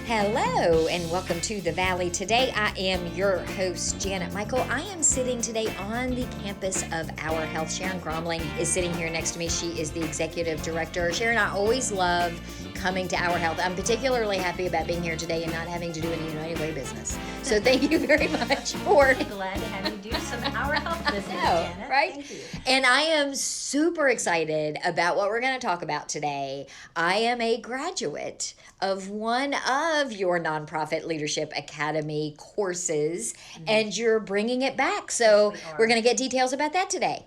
Hello and welcome to the Valley. Today I am your host, Janet Michael. I am sitting today on the campus of Our Health. Sharen is sitting here next to me. She is the executive director. Sharen, I always love coming to Our Health. I'm particularly happy about being here today and not having to do any United Way business. So thank you very much for... Glad to have you do some Our Health business, Janet. Right? Thank you. And I am super excited about what we're going to talk about today. I am a graduate of one of your Nonprofit Leadership Academy courses, and you're bringing it back. So Yes, we're going to get details about that today.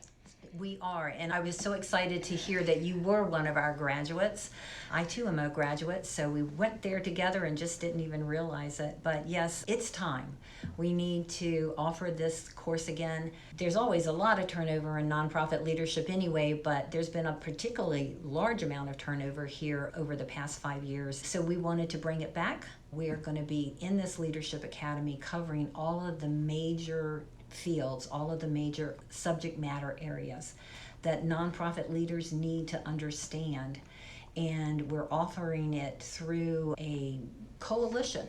We are, and I was so excited to hear that you were one of our graduates. I too am a graduate, so we went there together and just didn't even realize it. But yes, it's time. We need to offer this course again. There's always a lot of turnover in nonprofit leadership anyway, but there's been a particularly large amount of turnover here over the past 5 years. So we wanted to bring it back. We are going to be in this Leadership Academy covering all of the major fields, all of the major subject matter areas that nonprofit leaders need to understand. And we're offering it through a coalition.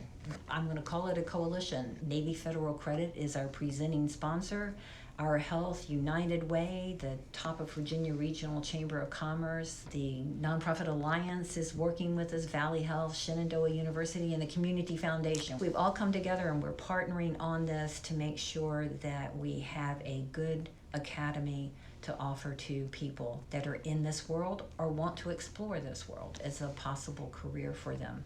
I'm going to call it a coalition. Navy Federal Credit is our presenting sponsor. Our Health, United Way, the top of Virginia Regional Chamber of Commerce, the Nonprofit Alliance is working with us, Valley Health, Shenandoah University, and the Community Foundation. We've all come together and we're partnering on this to make sure that we have a good academy to offer to people that are in this world or want to explore this world as a possible career for them.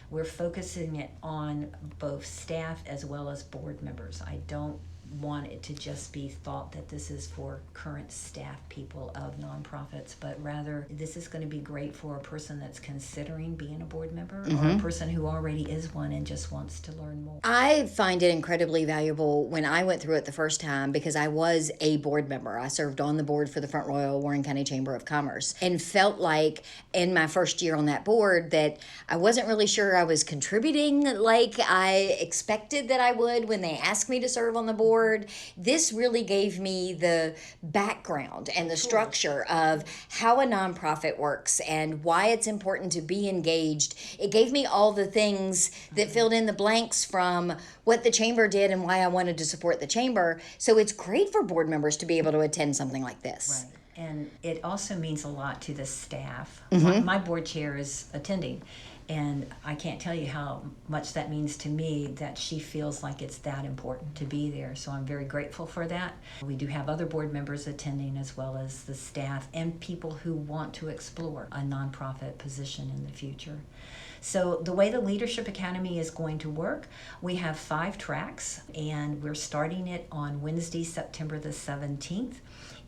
We're focusing it on both staff as well as board members. I don't want it to just be thought that this is for current staff people of nonprofits, but rather this is going to be great for a person that's considering being a board member or a person who already is one and just wants to learn more. I find it incredibly valuable when I went through it the first time because I was a board member. I served on the board for the Front Royal Warren County Chamber of Commerce and felt like in my first year on that board that I wasn't really sure I was contributing like I expected that I would when they asked me to serve on the board. This really gave me the background and the structure of how a nonprofit works and why it's important to be engaged. It gave me all the things that filled in the blanks from what the chamber did and why I wanted to support the chamber. So it's great for board members to be able to attend something like this. Right. And it also means a lot to the staff. My board chair is attending. And I can't tell you how much that means to me that she feels like it's that important to be there. So I'm very grateful for that. We do have other board members attending as well as the staff and people who want to explore a nonprofit position in the future. So the way the Leadership Academy is going to work, we have 5 tracks and we're starting it on Wednesday, September the 17th.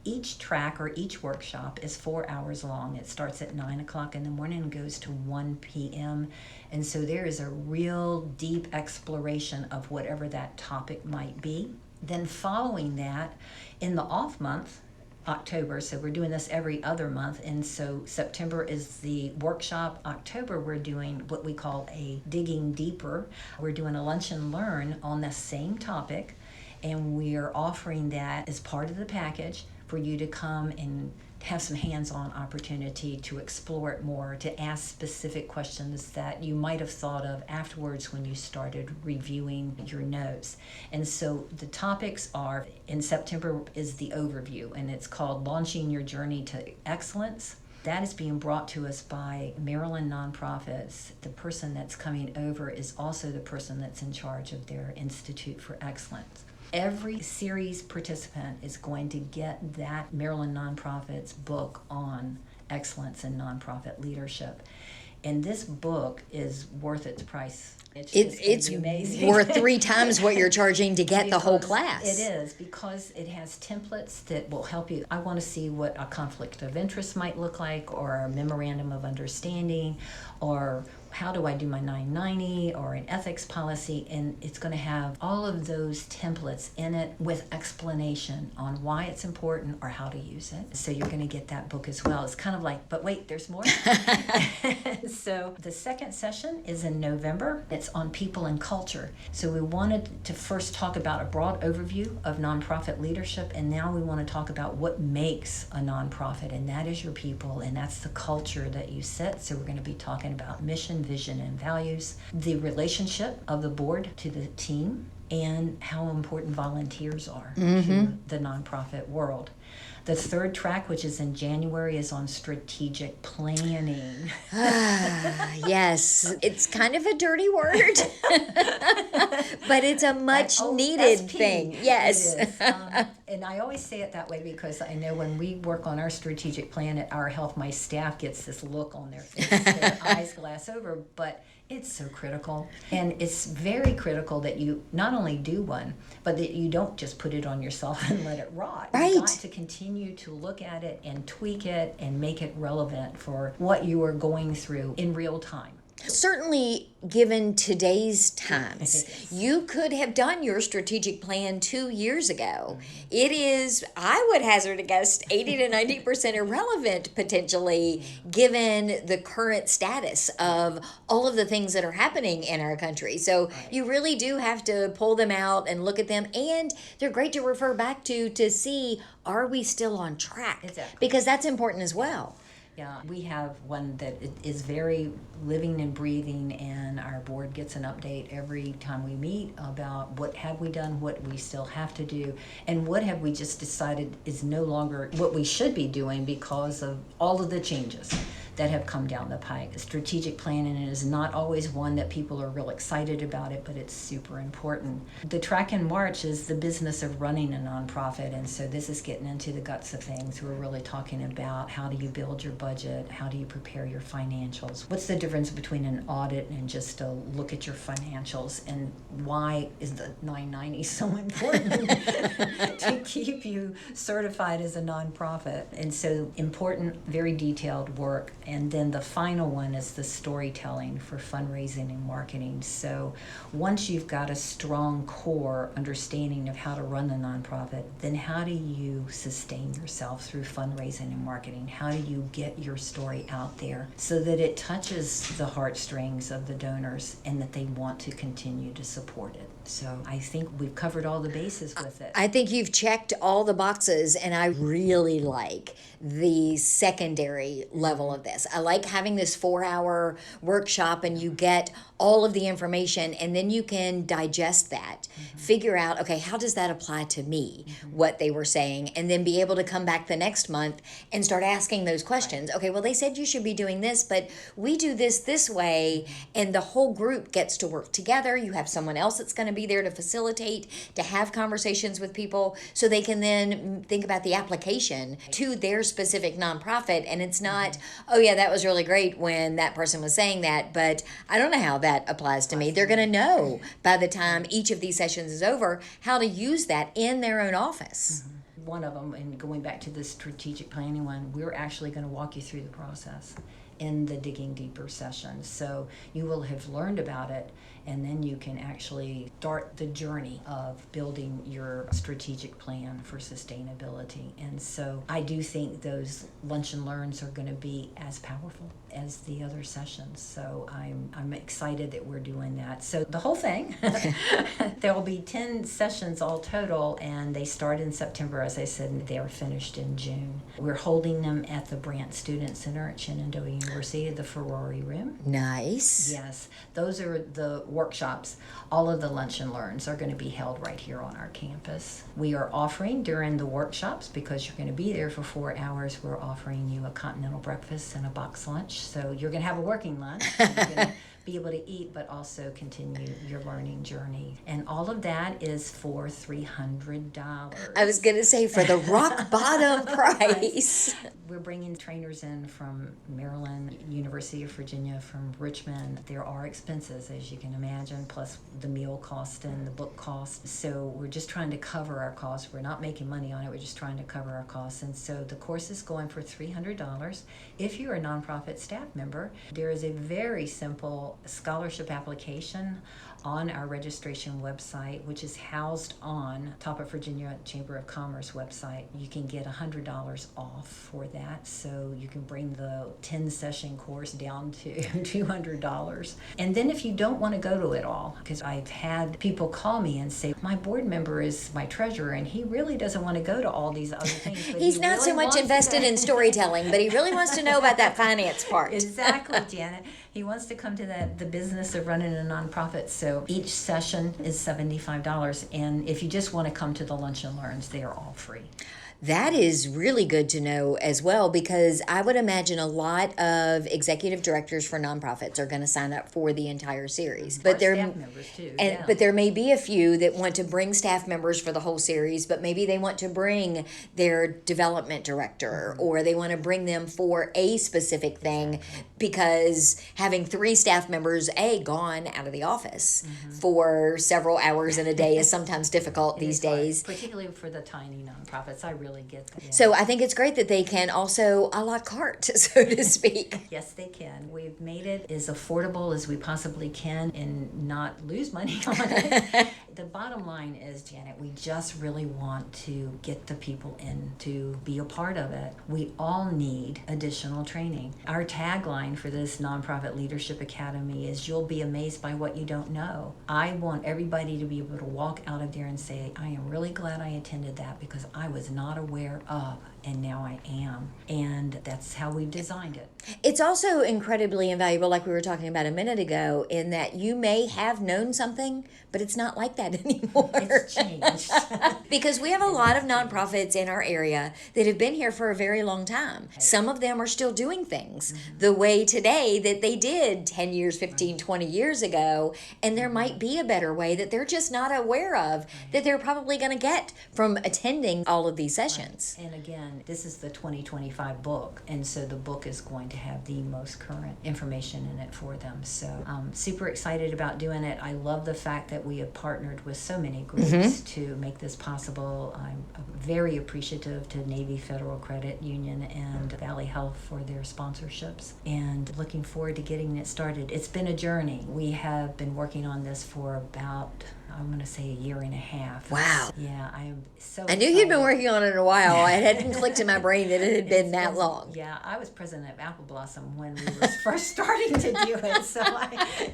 Each track or each workshop is 4 hours long. It starts at 9 o'clock in the morning and goes to 1 p.m. And so there is a real deep exploration of whatever that topic might be. Then following that, in the off month, October, so we're doing this every other month, and so September is the workshop. October we're doing what we call a digging deeper. We're doing a lunch and learn on the same topic, and we are offering that as part of the package for you to come and have some hands-on opportunity to explore it more, to ask specific questions that you might have thought of afterwards when you started reviewing your notes. And so the topics are, in September is the overview, and it's called Launching Your Journey to Excellence. That is being brought to us by Maryland Nonprofits. The person that's coming over is also the person that's in charge of their Institute for Excellence. Every series participant is going to get that Maryland Nonprofits book on excellence in nonprofit leadership. And this book is worth its price. It's amazing. Worth 3 times what you're charging to get the whole class. It is, because it has templates that will help you. I want to see what a conflict of interest might look like, or a memorandum of understanding, or how do I do my 990 or an ethics policy, and it's going to have all of those templates in it with explanation on why it's important or how to use it. So you're going to get that book as well. It's kind of like, but wait, there's more. So the second session is in November. It's on people and culture. So we wanted to first talk about a broad overview of nonprofit leadership, and now we want to talk about what makes a nonprofit, and that is your people, and that's the culture that you set. So we're going to be talking about mission, mission, vision, and values, the relationship of the board to the team, and how important volunteers are to the nonprofit world. The third track, which is in January, is on strategic planning. Yes, it's kind of a dirty word, but it's a much needed thing. Yes. It is. And I always say it that way because I know when we work on our strategic plan at Our Health, my staff gets this look on their face, their eyes glass over, but it's so critical. And it's very critical that you not only do one, but that you don't just put it on yourself and let it rot. Right. You've got to continue to look at it and tweak it and make it relevant for what you are going through in real time. Certainly, given today's times, you could have done your strategic plan 2 years ago. It is, I would hazard a guess, 80 to 90% irrelevant potentially, given the current status of all of the things that are happening in our country. So you really do have to pull them out and look at them, and they're great to refer back to see, are we still on track? Exactly. Because that's important as well. Yeah, we have one that is very living and breathing, and our board gets an update every time we meet about what have we done, what we still have to do, and what have we just decided is no longer what we should be doing because of all of the changes that have come down the pike. Strategic planning is not always one that people are real excited about it, but it's super important. The track in March is the business of running a nonprofit, and so this is getting into the guts of things. We're really talking about how do you build your budget, how do you prepare your financials, what's the difference between an audit and just a look at your financials, and why is the 990 so important to keep you certified as a nonprofit. And so important, very detailed work. And then the final one is the storytelling for fundraising and marketing. So once you've got a strong core understanding of how to run a nonprofit, then how do you sustain yourself through fundraising and marketing? How do you get your story out there so that it touches the heartstrings of the donors and that they want to continue to support it? So I think we've covered all the bases with it. I think you've checked all the boxes, and I really like the secondary level of this. I like having this 4-hour workshop, and you get all of the information, and then you can digest that, figure out, okay, how does that apply to me, what they were saying, and then be able to come back the next month and start asking those questions. Okay, well, they said you should be doing this, but we do this way, and the whole group gets to work together. You have someone else that's going to be there to facilitate, to have conversations with people, so they can then think about the application to their specific nonprofit. And it's not, oh yeah, that was really great when that person was saying that, but I don't know how that applies to me. They're going to know by the time each of these sessions is over how to use that in their own office. One of them, and going back to the strategic planning one, we're actually going to walk you through the process in the digging deeper session. So you will have learned about it, and then you can actually start the journey of building your strategic plan for sustainability. And so I do think those lunch and learns are going to be as powerful as the other sessions. So I'm excited that we're doing that. So the whole thing, there will be 10 sessions all total, and they start in September, as I said, and they are finished in June. We're holding them at the Brant Student Center at Shenandoah University, the Ferrari Room. Nice. Yes, those are the workshops. All of the lunch and learns are going to be held right here on our campus. We are offering during the workshops, because you're going to be there for 4 hours, we're offering you a continental breakfast and a box lunch. So you're going to have a working lunch. You're going to be able to eat, but also continue your learning journey. And all of that is for $300. I was going to say, for the rock bottom price. We're bringing trainers in from Maryland, University of Virginia, from Richmond. There are expenses, as you can imagine, plus the meal cost and the book cost. So we're just trying to cover our costs. We're not making money on it. We're just trying to cover our costs. And so the course is going for $300. If you're a nonprofit staff member, there is a very simple scholarship application on our registration website, which is housed on top of Virginia Chamber of Commerce website. You can get $100 off for that, so you can bring the 10-session course down to $200. And then if you don't want to go to it all, because I've had people call me and say, my board member is my treasurer, and he really doesn't want to go to all these other things. But He's not really so much invested in storytelling, but he really wants to know about that finance part. Exactly, Janet. He wants to come to the business of running a nonprofit. So each session is $75. And if you just want to come to the Lunch and Learns, they are all free. That is really good to know as well, because I would imagine a lot of executive directors for nonprofits are going to sign up for the entire series. But staff members too. But there may be a few that want to bring staff members for the whole series, but maybe they want to bring their development director or they want to bring them for a specific thing, because having 3 staff members gone out of the office for several hours in a day is sometimes difficult these days. Particularly for the tiny nonprofits. I really get that. Yeah. So I think it's great that they can also a la carte, so to speak. Yes, they can. We've made it as affordable as we possibly can and not lose money on it. The bottom line is, Janet, we just really want to get the people in to be a part of it. We all need additional training. Our tagline for this Nonprofit Leadership Academy is, you'll be amazed by what you don't know. I want everybody to be able to walk out of there and say, I am really glad I attended that because I was not aware of, and now I am. And that's how we've designed it. It's also incredibly invaluable, like we were talking about a minute ago, in that you may have known something, but it's not like that anymore. It's changed. Because we have a lot of nonprofits in our area that have been here for a very long time. Some of them are still doing things the way today that they did 10 years, 15, 20 years ago. And there might be a better way that they're just not aware of, that they're probably going to get from attending all of these sessions. And again, this is the 2025 book, and so the book is going to have the most current information in it for them. So I'm super excited about doing it. I love the fact that we have partnered with so many groups to make this possible. I'm very appreciative to Navy Federal Credit Union and Valley Health for their sponsorships, and looking forward to getting it started. It's been a journey. We have been working on this for about, I'm going to say, a year and a half. Wow. Yeah, I am so I knew excited. you'd been working on it a while. It hadn't clicked in my brain that it had been that long. Yeah, I was president of Apple Blossom when we were first starting to do it.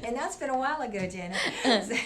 And that's been a while ago, Janet.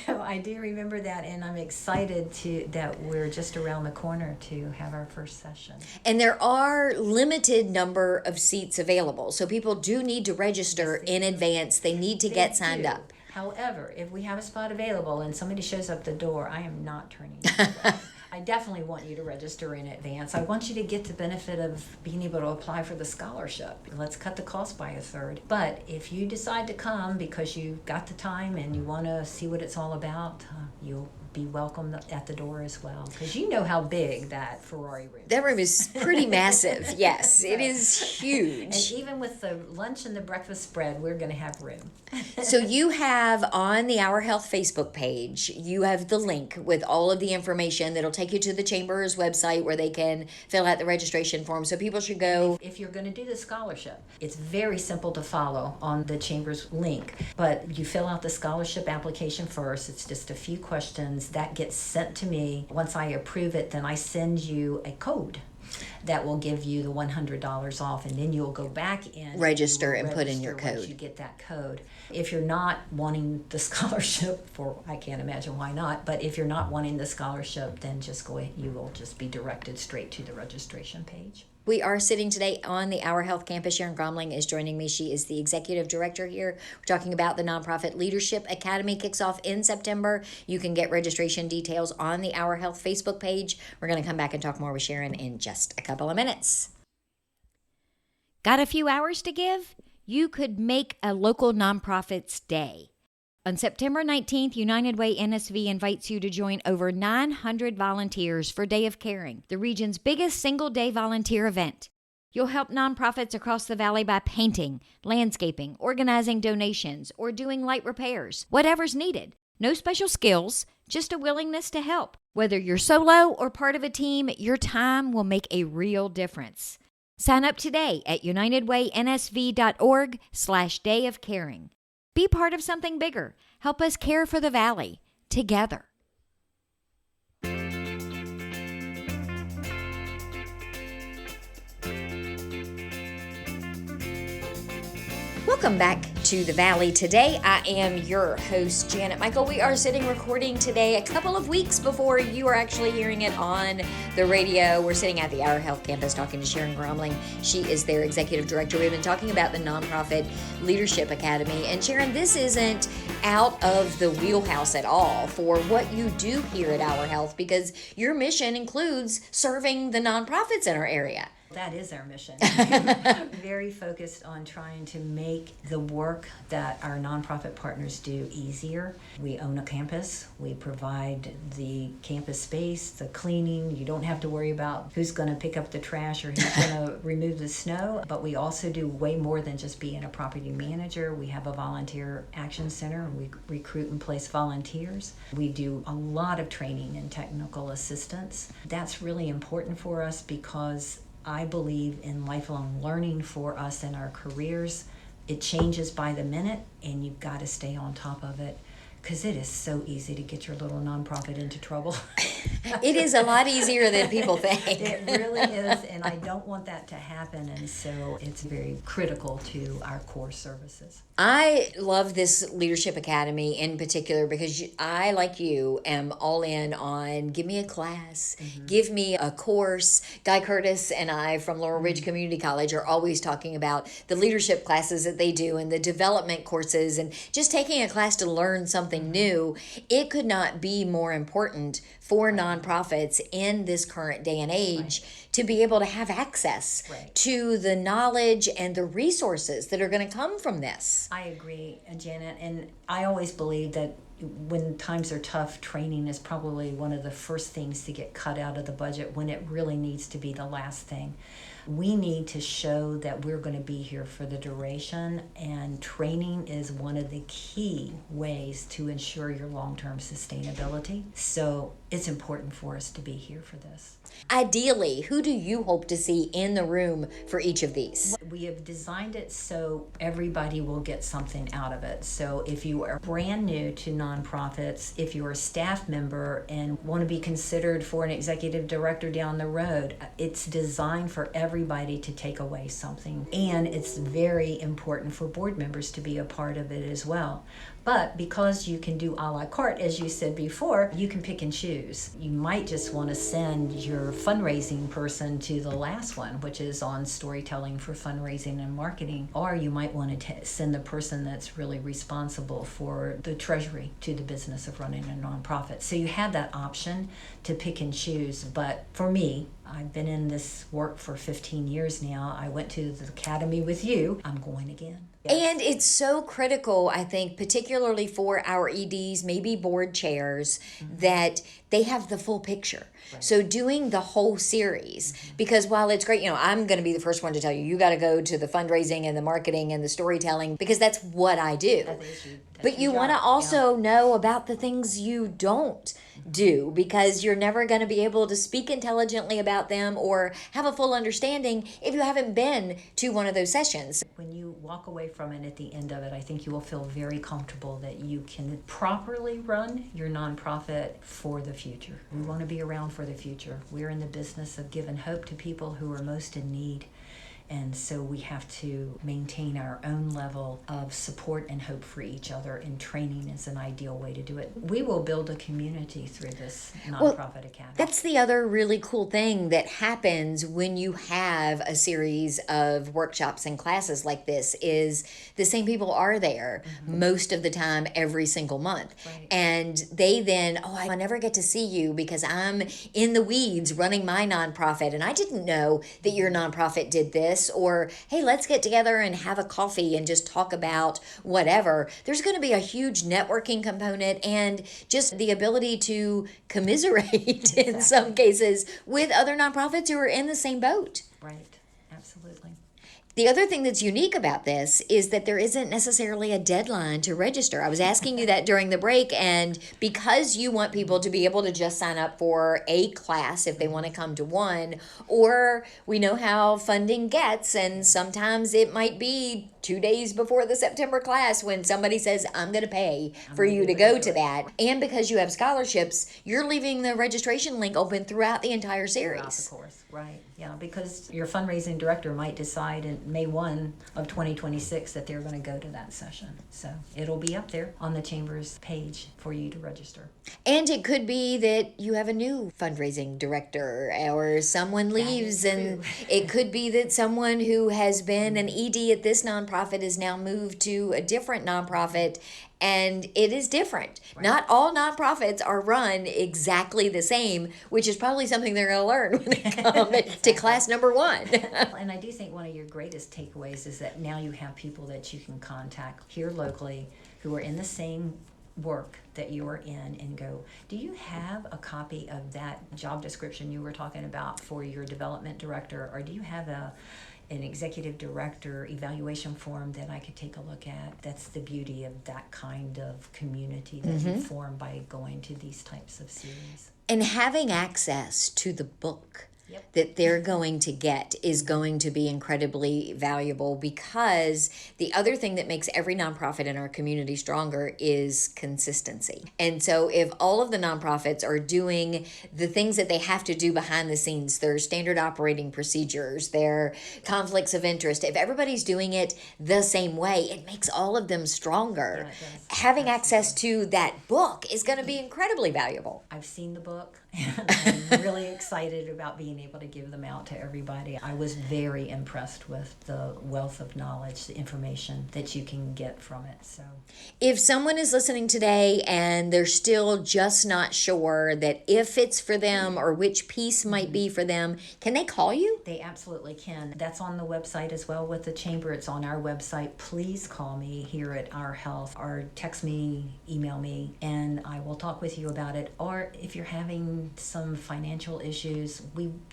So I do remember that, and I'm excited that we're just around the corner to have our first session. And there are limited number of seats available. So people do need to register in advance. They need to get signed up. However, if we have a spot available and somebody shows up the door, I am not turning it away. I definitely want you to register in advance. I want you to get the benefit of being able to apply for the scholarship. Let's cut the cost by a third. But if you decide to come because you've got the time and you want to see what it's all about, you'll be welcome at the door as well, because you know how big that Ferrari room is. That room is pretty massive. Yes, it is huge. And even with the lunch and the breakfast spread, we're going to have room. So you have on the Our Health Facebook page, you have the link with all of the information that'll take you to the Chamber's website where they can fill out the registration form. So people should go. If you're going to do the scholarship, it's very simple to follow on the Chamber's link. But you fill out the scholarship application first. It's just a few questions. That gets sent to me. Once I approve it, then I send you a code that will give you the $100 off, and then you'll go back in, Register and put in your code. Once you get that code. If you're not wanting the scholarship, I can't imagine why not, but if you're not wanting the scholarship, then just go ahead. You will just be directed straight to the registration page. We are sitting today on the Our Health campus. Sharen Gromling is joining me. She is the executive director here. We're talking about the Nonprofit Leadership Academy. Kicks off in September. You can get registration details on the Our Health Facebook page. We're going to come back and talk more with Sharen in just a couple of minutes. Got a few hours to give? You could make a local nonprofit's day. On September 19th, United Way NSV invites you to join over 900 volunteers for Day of Caring, the region's biggest single-day volunteer event. You'll help nonprofits across the valley by painting, landscaping, organizing donations, or doing light repairs, whatever's needed. No special skills, just a willingness to help. Whether you're solo or part of a team, your time will make a real difference. Sign up today at unitedwaynsv.org/Day of Caring. Be part of something bigger. Help us care for the valley together. Welcome back to the Valley. Today, I am your host, Janet Michael. We are sitting recording today a couple of weeks before you are actually hearing it on the radio. We're sitting at the Our Health campus talking to Sharen. She is their executive director. We've been talking about the Nonprofit Leadership Academy. And Sharen, this isn't out of the wheelhouse at all for what you do here at Our Health, because your mission includes serving the nonprofits in our area. That is our mission. Very focused on trying to make the work that our nonprofit partners do easier. We own a campus. We provide the campus space, the cleaning. You don't have to worry about who's going to pick up the trash or who's going to remove the snow. But we also do way more than just being a property manager. We have a volunteer action center, and we recruit and place volunteers. We do a lot of training and technical assistance. That's really important for us because I believe in lifelong learning for us in our careers. It changes by the minute, and you've got to stay on top of it because it is so easy to get your little nonprofit into trouble. It is a lot easier than people think. It really is, and I don't want that to happen, and so it's very critical to our core services. I love this Leadership Academy in particular because I, like you, am all in on give me a class, give me a course. Guy Curtis and I from Laurel Ridge Community College are always talking about the leadership classes that they do and the development courses and just taking a class to learn something new. It could not be more important for nonprofits in this current day and age to be able to have access to the knowledge and the resources that are going to come from this. I agree, Janet, and I always believe that when times are tough, training is probably one of the first things to get cut out of the budget when it really needs to be the last thing. We need to show that we're going to be here for the duration, and training is one of the key ways to ensure your long-term sustainability. So it's important for us to be here for this. Ideally, who do you hope to see in the room for each of these? We have designed it so everybody will get something out of it. So if you are brand new to nonprofits, if you're a staff member and want to be considered for an executive director down the road, it's designed for everybody to take away something. And it's very important for board members to be a part of it as well. But because you can do a la carte, as you said before, you can pick and choose. You might just want to send your fundraising person to the last one, which is on storytelling for fundraising and marketing. Or you might want to send the person that's really responsible for the treasury to the business of running a nonprofit. So you have that option to pick and choose. But for me, I've been in this work for 15 years now. I went to the academy with you. I'm going again. Yes. And it's so critical, I think, particularly for our EDs, maybe board chairs, that they have the full picture. Right. So doing the whole series, because while it's great, I'm going to be the first one to tell you, you got to go to the fundraising and the marketing and the storytelling, because that's what I do. But you want to also know about the things you don't do, because you're never going to be able to speak intelligently about them or have a full understanding if you haven't been to one of those sessions. When you walk away from it at the end of it, I think you will feel very comfortable that you can properly run your nonprofit for the future. We want to be around for the future. We're in the business of giving hope to people who are most in need. And so we have to maintain our own level of support and hope for each other, and training is an ideal way to do it. We will build a community through this nonprofit academy. That's the other really cool thing that happens when you have a series of workshops and classes like this is the same people are there most of the time every single month. Right. And they then, I never get to see you because I'm in the weeds running my nonprofit, and I didn't know that your nonprofit did this. Or, hey, let's get together and have a coffee and just talk about whatever. There's going to be a huge networking component and just the ability to commiserate in some cases with other nonprofits who are in the same boat. Right, absolutely. The other thing that's unique about this is that there isn't necessarily a deadline to register. I was asking you that during the break, and because you want people to be able to just sign up for a class if they want to come to one, or we know how funding gets, and sometimes it might be 2 days before the September class when somebody says, I'm going to pay for you to go to that. And because you have scholarships, you're leaving the registration link open throughout the entire series. Throughout the course, right. Yeah, because your fundraising director might decide in May 1 of 2026 that they're going to go to that session. So it'll be up there on the Chamber's page for you to register. And it could be that you have a new fundraising director or someone leaves, and it could be that someone who has been an ED at this nonprofit is now moved to a different nonprofit, and it is different. Right. Not all nonprofits are run exactly the same, which is probably something they're going to learn when they come to class number 1. And I do think one of your greatest takeaways is that now you have people that you can contact here locally who are in the same work that you are in and go, do you have a copy of that job description you were talking about for your development director, or do you have an executive director evaluation form that I could take a look at? That's the beauty of that kind of community that you form by going to these types of series. And having access to the book that they're going to get is going to be incredibly valuable, because the other thing that makes every nonprofit in our community stronger is consistency. And so if all of the nonprofits are doing the things that they have to do behind the scenes, their standard operating procedures, their conflicts of interest, if everybody's doing it the same way, it makes all of them stronger. Yeah, having access to that book is going to be incredibly valuable. I've seen the book. I'm really excited about being able to give them out to everybody. I was very impressed with the wealth of knowledge, the information that you can get from it. So, if someone is listening today and they're still just not sure that if it's for them or which piece might be for them, can they call you? They absolutely can. That's on the website as well with the Chamber. It's on our website. Please call me here at Our Health, or text me, email me, and I will talk with you about it. Or if you're having some financial issues,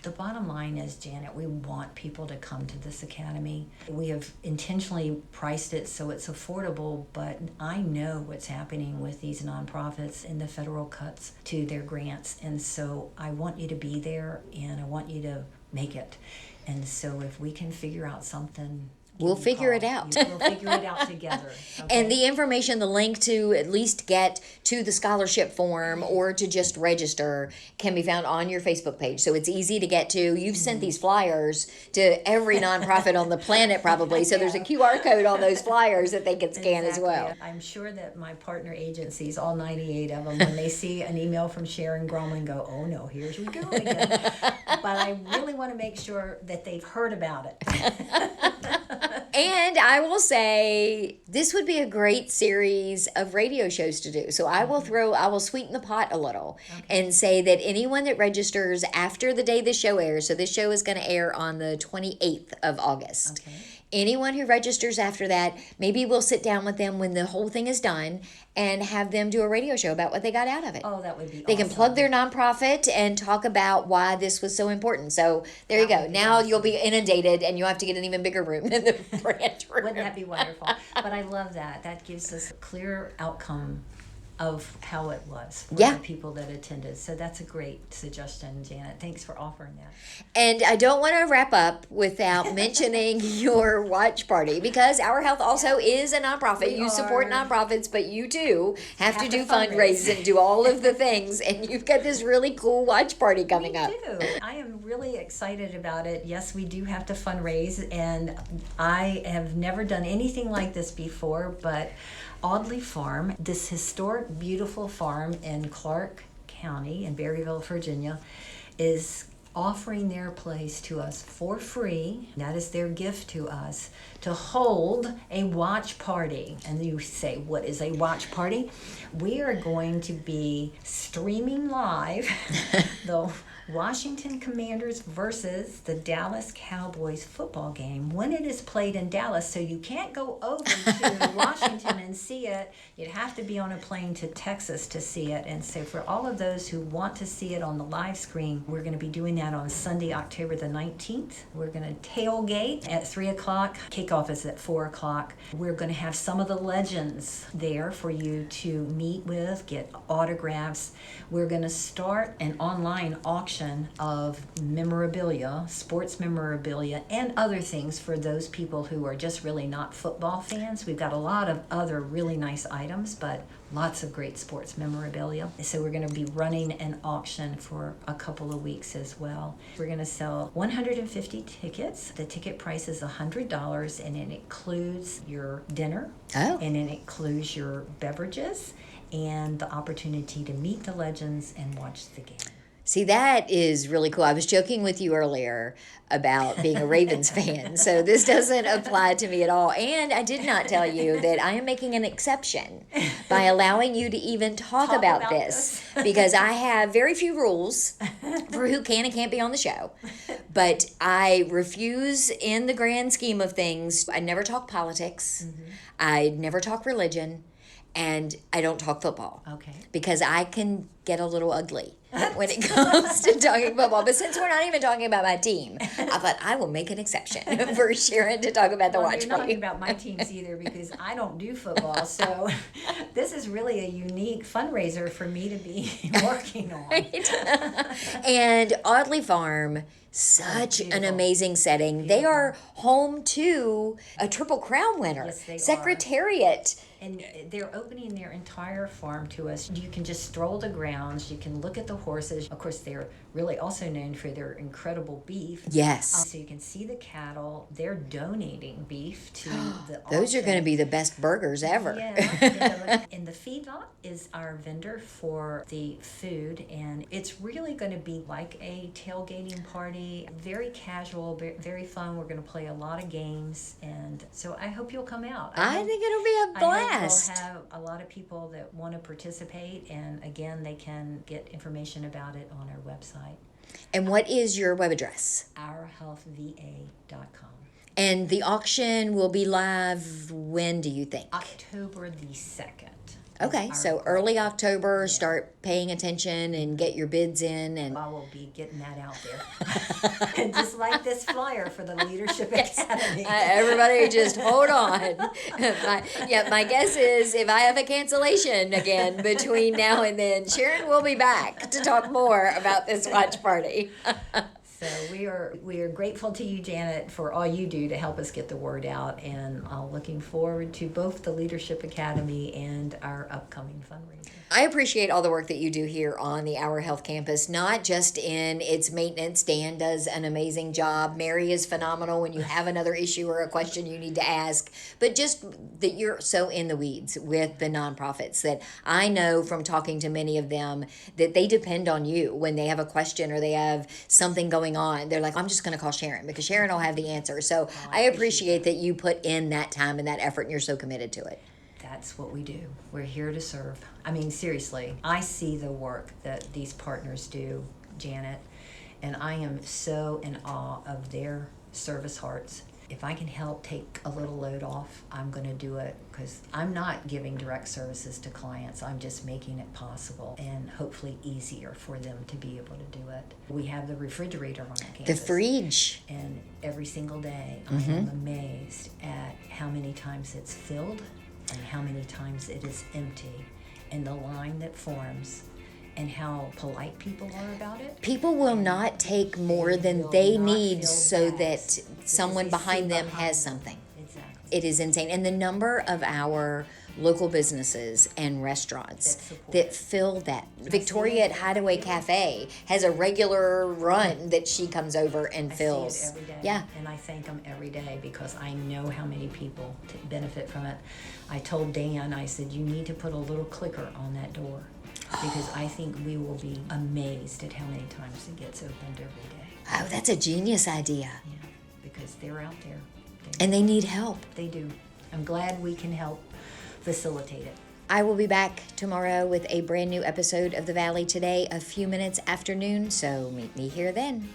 the bottom line is, Janet, we want people to come to this academy. We have intentionally priced it so it's affordable, but I know what's happening with these nonprofits and the federal cuts to their grants, and so I want you to be there and I want you to make it. And so if we can figure out something, we'll figure it out. We'll figure it out together. Okay? And the information, the link to at least get to the scholarship form or to just register can be found on your Facebook page. So it's easy to get to. You've sent these flyers to every nonprofit on the planet probably. So there's a QR code on those flyers that they can scan as well. I'm sure that my partner agencies, all 98 of them, when they see an email from Sharen Grumman, go, oh no, here we go again. But I really want to make sure that they've heard about it. And I will say this would be a great series of radio shows to do. So I will sweeten the pot a little and say that anyone that registers after the day the show airs, so this show is going to air on the 28th of August. Okay. Anyone who registers after that, maybe we'll sit down with them when the whole thing is done and have them do a radio show about what they got out of it. Oh, that would be They can plug their nonprofit and talk about why this was so important. So there you go. Now you'll be inundated and you'll have to get an even bigger room in the branch room. Wouldn't that be wonderful? But I love that. That gives us a clear outcome of how it was for the people that attended. So that's a great suggestion, Janet. Thanks for offering that. And I don't want to wrap up without mentioning your watch party, because Our Health also is a nonprofit. You support nonprofits, but you too have to do fundraising and do all of the things. And you've got this really cool watch party coming up. We do. I am really excited about it. Yes, we do have to fundraise, and I have never done anything like this before, but Audley Farm, this historic, beautiful farm in Clark County in Berryville, Virginia, is offering their place to us for free. That is their gift to us, to hold a watch party. And you say, what is a watch party? We are going to be streaming live the Washington Commanders versus the Dallas Cowboys football game when it is played in Dallas. So you can't go over to Washington and see it. You'd have to be on a plane to Texas to see it. And so for all of those who want to see it on the live screen, we're going to be doing that on Sunday, October the 19th. We're going to tailgate at 3 o'clock. Kickoff is at 4 o'clock. We're going to have some of the legends there for you to meet with, get autographs. We're going to start an online auction auction of memorabilia, sports memorabilia, and other things for those people who are just really not football fans. We've got a lot of other really nice items, but lots of great sports memorabilia. So we're going to be running an auction for a couple of weeks as well. We're going to sell 150 tickets. The ticket price is $100, and it includes your dinner, and it includes your beverages, and the opportunity to meet the legends and watch the game. See, that is really cool. I was joking with you earlier about being a Ravens fan, so this doesn't apply to me at all. And I did not tell you that I am making an exception by allowing you to even talk about this because I have very few rules for who can and can't be on the show. But I refuse, in the grand scheme of things, I never talk politics, I never talk religion, and I don't talk football. Okay. Because I can get a little ugly when it comes to talking football. But since we're not even talking about my team, I thought I will make an exception for Sharen to talk about the watch party. You're not party. talking about my teams either because I don't do football. So this is really a unique fundraiser for me to be working on. Right? And Audley Farm, such an amazing setting. They are home to a Triple Crown winner. Yes, they Secretariat. And they're opening their entire farm to us. You can just stroll the grounds. You can look at the horses. Of course, they're really also known for their incredible beef. Yes. So you can see the cattle. They're donating beef to the Those are going to be the best burgers ever. Yeah. And the feedlot is our vendor for the food. And it's really going to be like a tailgating party. Very casual, very fun. We're going to play a lot of games. And so I hope you'll come out. I think it'll be a blast. We'll have a lot of people that want to participate, and again, they can get information about it on our website. And what is your web address? ourhealthva.com. And the auction will be live when do you think? October the 2nd. Okay, so early October, start paying attention and get your bids in. And I will be getting that out there. And just like this flyer for the Leadership Academy. Everybody just hold on. My guess is if I have a cancellation again between now and then, Sharen will be back to talk more about this watch party. So we are grateful to you, Janet, for all you do to help us get the word out, and looking forward to both the Leadership Academy and our upcoming fundraiser. I appreciate all the work that you do here on the Our Health campus, not just in its maintenance. Dan does an amazing job. Mary is phenomenal when you have another issue or a question you need to ask, but just that you're so in the weeds with the nonprofits that I know from talking to many of them that they depend on you when they have a question or they have something going on. They're like, I'm just going to call Sharen because Sharen will have the answer. So I appreciate that you put in that time and that effort and you're so committed to it. That's what we do. We're here to serve. I mean, seriously, I see the work that these partners do, Janet, and I am so in awe of their service hearts. If I can help take a little load off, I'm going to do it because I'm not giving direct services to clients. I'm just making it possible and hopefully easier for them to be able to do it. We have the refrigerator on campus. The fridge. And every single day, I am amazed at how many times it's filled and how many times it is empty, and the line that forms, and how polite people are about it. People will not take more than they need so that someone behind them has something. Exactly. It is insane. And the number of our local businesses and restaurants that fill that. Victoria at Hideaway Cafe has a regular run that she comes over and fills. See it every day. Yeah. And I thank them every day because I know how many people benefit from it. I told Dan, I said, you need to put a little clicker on that door because I think we will be amazed at how many times it gets opened every day. Oh, that's a genius idea. Yeah, because they're out there. And they need help. They do. I'm glad we can help facilitate it. I will be back tomorrow with a brand new episode of The Valley Today, a few minutes after noon, so meet me here then.